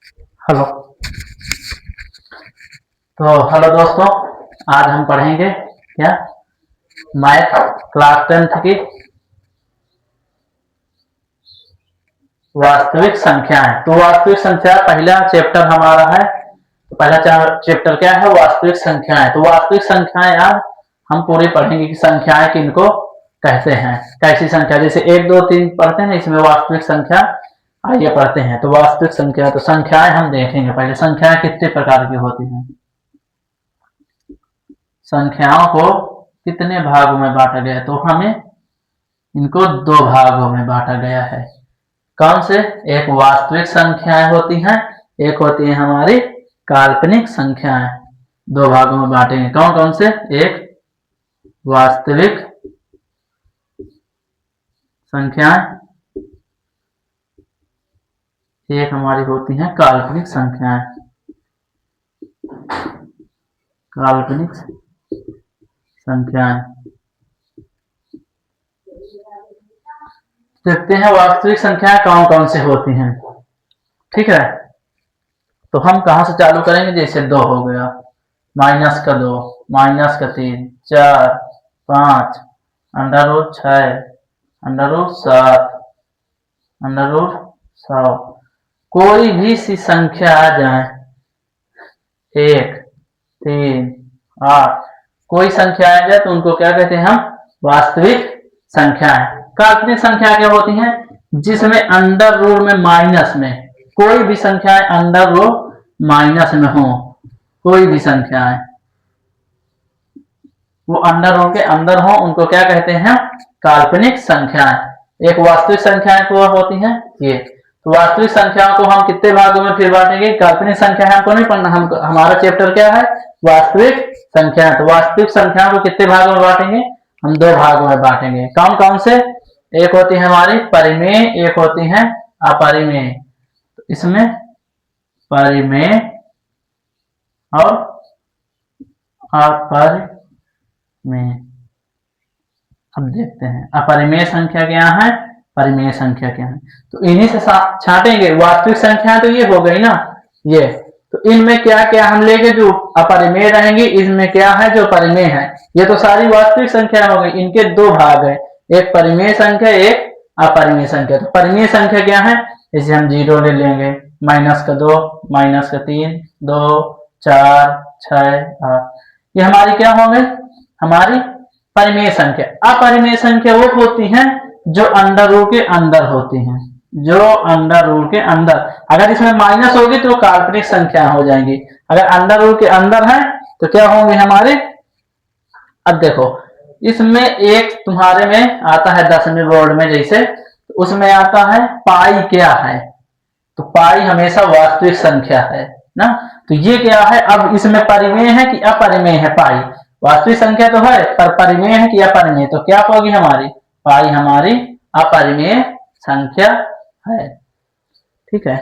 Hello. तो hello दोस्तों, आज हम पढ़ेंगे क्या मैथ क्लास 10th की वास्तविक संख्याएं। तो वास्तविक संख्या पहला चैप्टर हमारा है। तो पहला चैप्टर क्या है? वास्तविक संख्याएं। तो वास्तविक संख्याएं आज हम पूरी पढ़ेंगे कि संख्याएं किनको कहते हैं, कैसी संख्या, जैसे 1 2 3 पढ़ते हैं, इसमें वास्तविक संख्या आइए पढ़ते हैं। तो वास्तविक संख्या, तो संख्याएं हम देखेंगे। पहले संख्याएं कितने प्रकार की होती हैं, संख्याओं को कितने भागों में बांटा गया है? तो हमें इनको 2 भागों में बांटा गया है। कौन से? एक वास्तविक संख्याएं होती हैं, एक होती है हमारी काल्पनिक संख्याएं। 2 भागों में बांटेंगे। कौन कौन से? एक वास्तविक संख्याएं, एक हमारी होती हैं काल्पनिक संख्याएं। काल्पनिक संख्याएं। देखते हैं वास्तविक संख्याएं कौन कौन से होती हैं। ठीक है, तो हम कहां से चालू करेंगे? जैसे 2 हो गया, माइनस का 2, माइनस का 3, 4, 5, under root 6, under root 7, under root 100। कोई भी सी संख्या आ जाए, 1, 3, 8, कोई संख्या आ जाए तो उनको क्या कहते हैं हम? वास्तविक संख्याएं। काल्पनिक संख्या क्या होती हैं? जिसमें अंडर रूट में माइनस में कोई भी संख्याएं अंडर रूट माइनस में हो, कोई भी संख्याएं वो अंडर रूट के अंदर हो, उनको क्या कहते हैं? काल्पनिक संख्याएं। एक वास्तविक संख्याएं को होती हैं ये। तो वास्तविक संख्याओं को हम कितने भागों में फिर बांटेंगे? काल्पनिक संख्या हमको नहीं पढ़ना, हम हमारा चैप्टर क्या है? वास्तविक संख्या। तो वास्तविक संख्याओं को कितने भागों में बांटेंगे? हम 2 भागों में बांटेंगे। कौन कौन से? एक होती है हमारी परिमेय, एक होती है अपरिमेय। तो इसमें परिमेय और अपरिमेय। अब देखते हैं अपरिमेय संख्या क्या है, परिमेय संख्या क्या है। तो इन्हीं से छांटेंगे। वास्तविक संख्या तो ये हो गई ना, ये। तो इनमें क्या क्या हम लेंगे? जो अपरिमेय रहेंगी, इसमें क्या है? जो परिमेय है। ये तो सारी वास्तविक संख्या हो गई। इनके 2 भाग है, एक परिमेय संख्या, एक अपरिमेय संख्या। तो परिमेय संख्या क्या है? जैसे हम 0 ले लेंगे, माइनस का 2, माइनस का 3, 2, 4, 6, 8। ये हमारी क्या हो गई? हमारी परिमेय संख्या। अपरिमेय संख्या वो होती हैं जो अंडर रूट के अंदर होती हैं, जो अंडर रूट के अंदर। अगर इसमें माइनस होगी तो काल्पनिक संख्या हो जाएंगी। अगर अंडर रूट के अंदर है तो क्या होंगे हमारे? अब देखो, इसमें एक तुम्हारे में आता है 10वीं बोर्ड में, जैसे उसमें आता है पाई क्या है। तो पाई हमेशा वास्तविक संख्या है ना। तो ये क्या है? अब इसमें परिमेय है कि अपरिमेय है? पाई वास्तविक संख्या तो है, पर परिमेय है कि अपरिमेय? तो क्या होगी हमारी? पाई हमारी अपरिमेय संख्या है। ठीक है,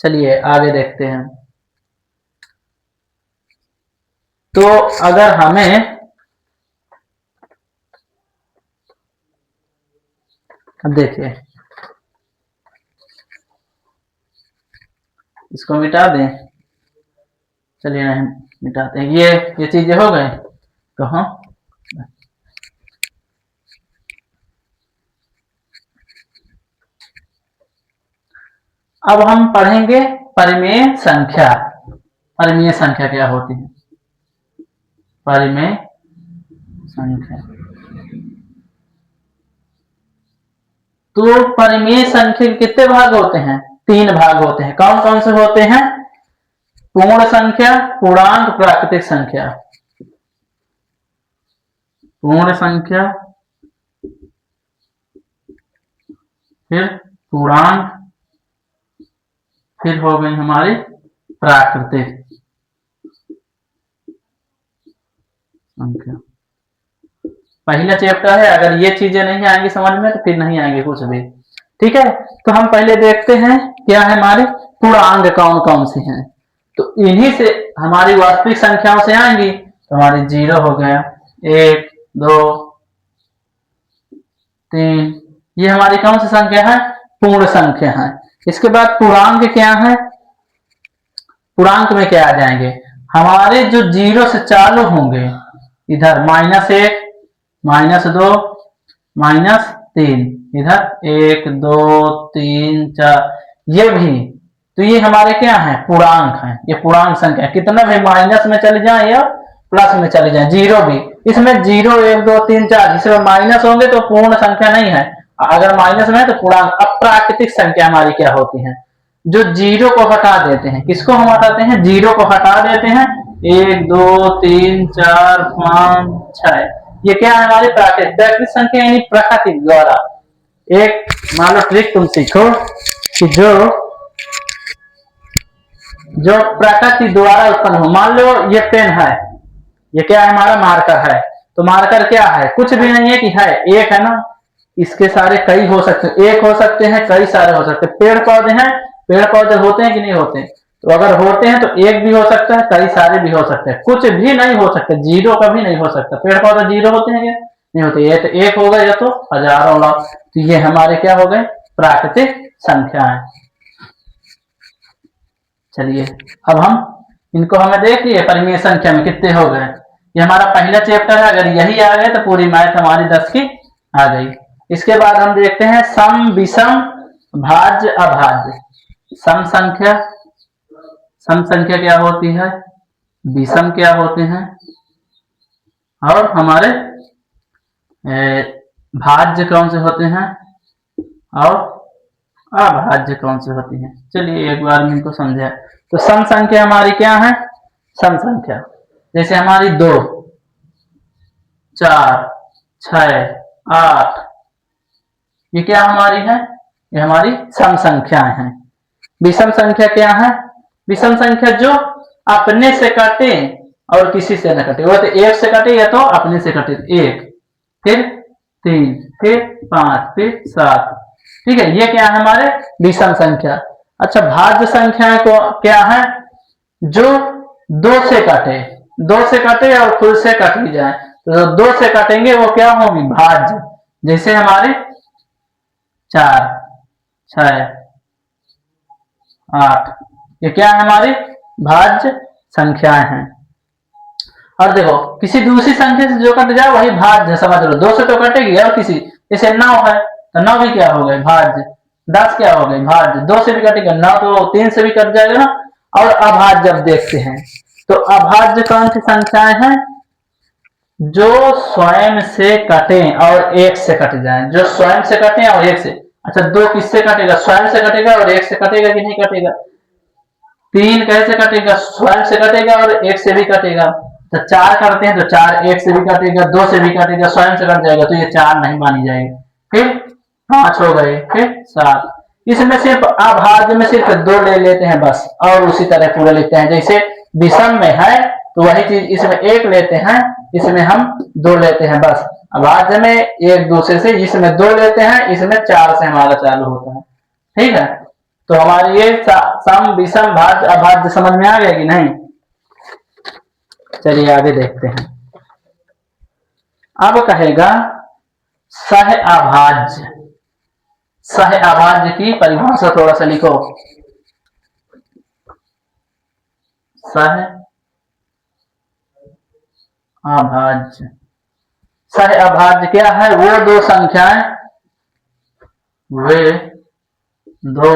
चलिए आगे देखते हैं। तो अगर हमें, अब देखिए, इसको मिटा दें। चलिए नहीं मिटाते हैं, ये चीजें हो गए। तो हम अब हम पढ़ेंगे परिमेय संख्या। परिमेय संख्या क्या होती है? परिमेय संख्या। तो परिमेय संख्या के कितने भाग होते हैं? 3 भाग होते हैं। कौन कौन से होते हैं? पूर्ण संख्या, पूर्णांक, प्राकृतिक संख्या। पूर्ण संख्या, फिर पूर्णांक, फिर हो गई हमारी प्राकृतिक संख्या। पहला चैप्टर है, अगर ये चीजें नहीं आएंगी समझ में तो फिर नहीं आएंगे कुछ भी। ठीक है, तो हम पहले देखते हैं क्या है हमारे पूर्णांक कौन कौन से हैं। तो इन्हीं से हमारी वास्तविक संख्याओं से आएंगी। तो हमारी 0 हो गया, 1, 2, 3, ये हमारी कौन सी संख्या है? पूर्ण संख्या है। इसके बाद पूर्णांक क्या है, पूर्णांक में क्या आ जाएंगे, हमारे जो जीरो से चालू होंगे, इधर -1, -2, -3, इधर 1 2 3 4, ये भी, तो ये हमारे क्या है, पूर्णांक है, ये पूर्णांक संख्या, कितना भी माइनस में चले जाए या प्लस में चले जाए, जीरो भी, इसमें 0 1 2 3 4, जिसमें माइनस होंगे तो पूर्ण संख्या नहीं है, अगर माइनस में है तो पूर्णांक। अप्राकृतिक संख्या हमारी क्या होती है, जो जीरो को हटा देते हैं, किसको हम हटाते हैं, जीरो को हटा देते हैं, 1 2 3 4 5 6, ये क्या है हमारी प्राकृतिक संख्या, यानी प्राकृतिक द्वारा। एक मान लो ट्रिक तुम सीखो कि जो प्रकृति द्वारा उत्पन्न हो, मान लो ये पेन है, ये क्या है हमारा मार्कर है, तो मार्कर क्या है, कुछ भी नहीं है कि है, एक है ना, इसके सारे कई हो सकते हैं, एक हो सकते हैं, कई सारे हो सकते हैं। पेड़ पौधे हैं, पेड़ पौधे होते हैं कि नहीं होते, तो अगर होते हैं तो एक भी हो सकता है, कई सारे भी हो सकते हैं, कुछ भी नहीं हो सकता, जीरो कभी नहीं हो सकता। पेड़ पौधे जीरो होते हैं क्या, नहीं होते, ये तो एक होगा या तो हजारों लाख, तो ये हमारे क्या हो गए, प्राकृतिक संख्या है। चलिए अब हम इनको हमें देख लिए परिमेय संख्या में कितने हो गए, ये हमारा पहला चैप्टर है, अगर यही आ गए तो पूरी मैथ हमारी 10 की आ गई। इसके बाद हम देखते हैं सम विषम भाज्य अभाज्य। सम संख्या, सम संख्या क्या होती है, विषम क्या होते हैं, और हमारे भाज्य कौन से होते हैं, और अभाज्य कौन से होती हैं। चलिए एक बार में इनको समझा। तो सम संख्या हमारी क्या है, सम संख्या जैसे हमारी 2 4 6 8, ये क्या हमारी है, ये हमारी सम संख्याएं हैं। विषम संख्या क्या है, विषम संख्या जो अपने से कटे और किसी से न कटे, वो तो एक से कटे या तो अपने से कटे, 1 फिर 3 फिर 5 फिर 7, ठीक है, ये क्या है हमारे विषम संख्या। अच्छा भाज्य संख्या को क्या है, जो 2 से कटे, 2 से कटे और खुद से कट भी जाए, तो 2 से कटेंगे वो क्या होगी, भाज्य। जैसे हमारे 4 6 8, ये क्या है हमारी भाज्य संख्याएं हैं। और देखो किसी दूसरी संख्या से जो कट जाए वही भाज्य, समझ लो 2 से तो कटेगी, और किसी जैसे 9 है तो 9 भी क्या हो गए, भाज्य। 10 क्या हो गई, भाज्य। 2 से भी कटेगा, 9 तो 3 से भी कट जाएगा ना। और अभाज्य जब देखते हैं तो अभाज्य कौन सी संख्याएं हैं, जो स्वयं से कटे और एक से कट जाए, जो स्वयं से कटे और एक से। अच्छा 2 किससे कटेगा, स्वयं से कटेगा और एक से कटेगा कि नहीं कटेगा। 3 कैसे कटेगा, स्वयं से कटेगा और एक से भी कटेगा। तो 4 करते हैं तो 4 एक से भी कटेगा, 2 से भी कटेगा, स्वयं से कट जाएगा, तो ये 4 नहीं मानी जाएगी। फिर 5 हो गए, फिर 7। इसमें सिर्फ अभाज्य में सिर्फ 2 ले लेते हैं बस, और उसी तरह पूरे लिखते हैं। जैसे विषम में है तो वही चीज इसमें 1 लेते हैं, इसमें हम 2 लेते हैं बस। अभाज्य में एक दूसरे से, इसमें 2 लेते हैं, इसमें 4 से हमारा चालू होता है, ठीक है। तो हमारी ये सम विषम भाज्य अभाज्य समझ में आ गया कि नहीं। चलिए आगे देखते हैं। अब कहेगा सह अभाज्य। सह अभाज्य की परिभाषा थोड़ा सा लिखो। सह अभाज्य, सह अभाज्य क्या है, वो 2 संख्याएं, वे 2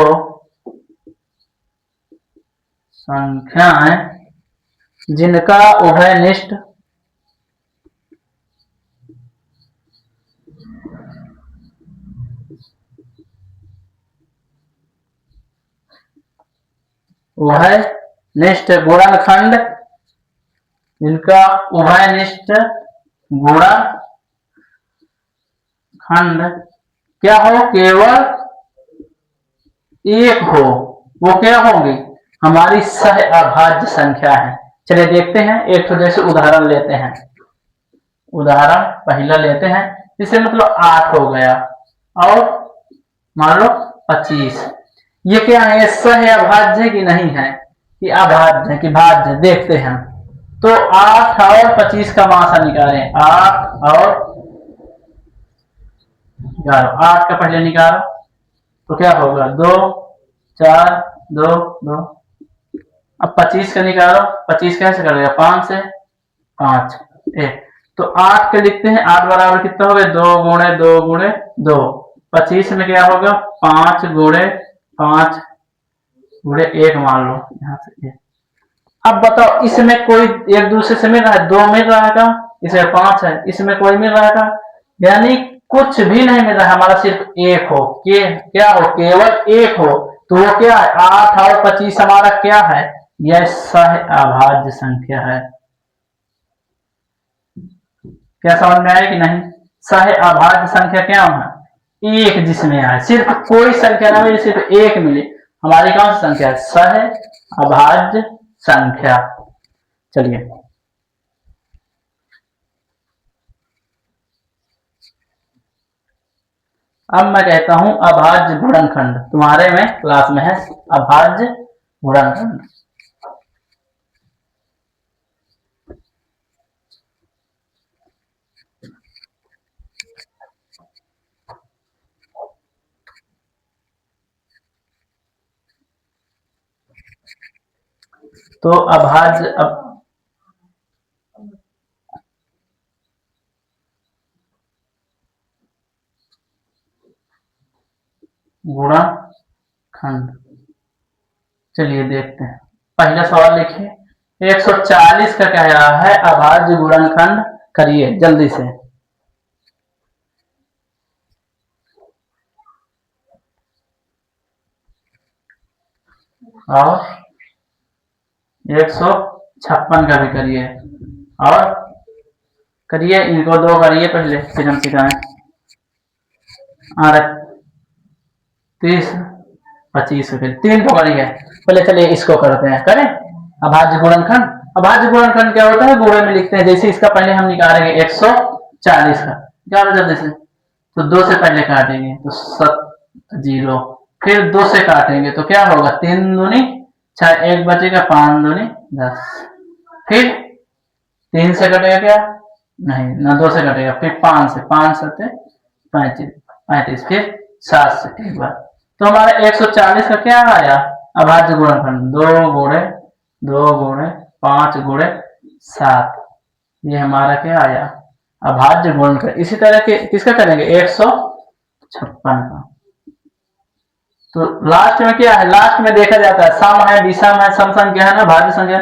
संख्याएं जिनका उभयनिष्ठ उभयनिष्ठ गुणनखंड, जिनका उभयनिष्ठ गुणनखंड क्या हो, केवल एक हो, वो क्या होंगी, हमारी सह अभाज्य संख्या है। चलिए देखते हैं, एक तो जैसे उदाहरण लेते हैं। उदाहरण पहला लेते हैं, जिसे मतलब 8 हो गया और मान लो 25। ये क्या है, ये सह अभाज्य की नहीं है कि अभाज्य की भाज्य। देखते हैं तो 8 और 25 का मासा निकालें, 8 और 11। 8 का पहले निकालो तो क्या होगा, 2 4 2 2। अब 25 का निकालो, 25 कैसे करेगा, 5 से 5 1। तो 8 के लिखते हैं, 8 बराबर कितना हो गया, 2 गुणे 2 गुणे 2। 25 में क्या होगा, 5 गुणे 5 गुणे 1 मान लो यहाँ से 1। अब बताओ इसमें कोई एक दूसरे से मिल रहा है, 2 मिल रहा है, इसमें 5 है, इसमें कोई मिल रहा है, यानी कुछ भी नहीं मिल रहा, हमारा सिर्फ एक हो, क्या हो, केवल एक हो। तो वो क्या है, 8 और 25 हमारा क्या है, यह सह अभाज्य संख्या है। क्या समझ में आया कि नहीं, सह अभाज्य संख्या क्या है, एक जिसमें आए, सिर्फ कोई संख्या ना मिले, सिर्फ एक मिले, हमारी कौन सी संख्या है, सह अभाज्य संख्या। चलिए अब मैं कहता हूं अभाज्य गुणनखंड, तुम्हारे में क्लास में है अभाज्य गुणनखंड। तो अभाज्य गुणनखंड, चलिए देखते हैं। पहला सवाल लिखिए, 140 का कह रहा है अभाज्य गुणनखंड करिए जल्दी से। और 156 का भी करिए, और करिए, इनको दो करिए पहले, फिर हम सिखाएं। 30 25 फिर 3 तो करिए पहले, चलिए इसको करते हैं, करें अभाज्य गुणनखंड। अभाज्य गुणनखंड क्या होता है, गुणे में लिखते हैं, जैसे इसका पहले हम निकालेंगे 140 का, क्या जल्दी से, तो 2 से पहले काटेंगे तो 0, फिर 2 से काटेंगे तो क्या होगा, 3 दूनी 6, 1 बचेगा, 5 दूनी 10, फिर 3 से कटेगा क्या, नहीं ना, 2 से कटेगा, फिर 5 से, 5 7 35, फिर 7 से एक बार। तो हमारा 140 का क्या आया, अभाज्य गुणनखंड, 2 गुणे 2 गुणे 5 गुणे 7, ये हमारा क्या आया, अभाज्य गुणनखंड। इसी तरह के किसका करेंगे, 156 का। तो लास्ट में क्या है, लास्ट में देखा जाता है सम है विषम है, सम संख्या है ना, भाज्य संख्या,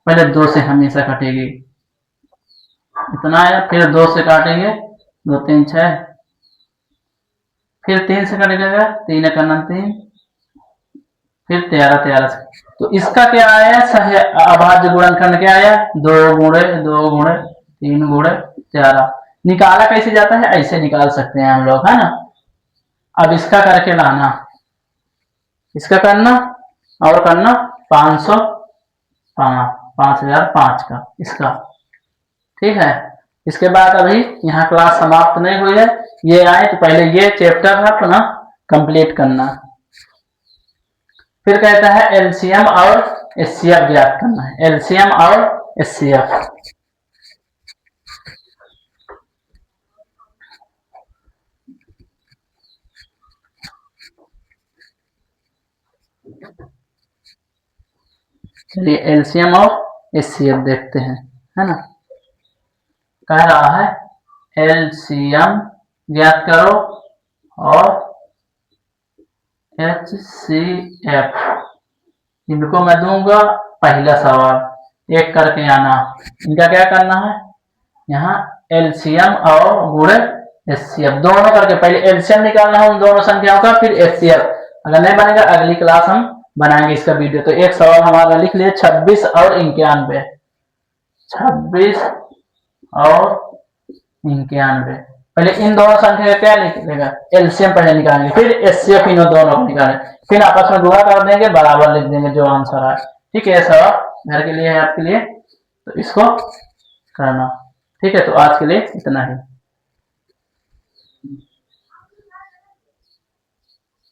पहले 2 से हमेशा कटेगी, इतना है, फिर 2 से काटेंगे, 2 3 6, फिर 3 से कटेगा, 3 1 3, फिर 13 13 से। तो इसका क्या आया, सह अभाज्य गुणनखंड क्या आया, 2 गुणे 2 गुणे 3 गुणे 13। निकाला कैसे जाता है, ऐसे निकाल सकते हैं हम लोग, है ना। अब इसका करके लाना, इसका करना और करना 500 5005 का इसका, ठीक है। इसके बाद अभी यहाँ क्लास समाप्त नहीं हुई है, ये आए तो पहले ये चैप्टर है अपना कंप्लीट करना, फिर कहता है एलसीएम और एचसीएफ ज्ञात करना है, एलसीएम और एचसीएफ। चलिए एलसीएम और एचसीएफ देखते हैं, है ना। कह रहा है एलसीएम ज्ञात करो और एचसीएफ, इनको मैं दूंगा पहला सवाल, एक करके आना। इनका क्या करना है, यहाँ एलसीएम और गुणे एचसीएफ दोनों करके, पहले एलसीएम निकालना है उन दोनों संख्याओं का, फिर एचसीएफ। अगर नहीं बनेगा अगली क्लास हम बनाएंगे इसका वीडियो। तो एक सवाल हमारा लिख लिए 26 और 91, 26 और 91। पहले इन दोनों संख्या का क्या लिखेगा, एलसीएम पहले निकालेंगे, फिर एचसीएफ इन दोनों को निकालेंगे, फिर आपस में गुणा कर देंगे, बराबर लिख देंगे जो आंसर आए, ठीक है। सवाल घर के लिए है आपके लिए, तो इसको करना, ठीक है। तो आज के लिए इतना ही।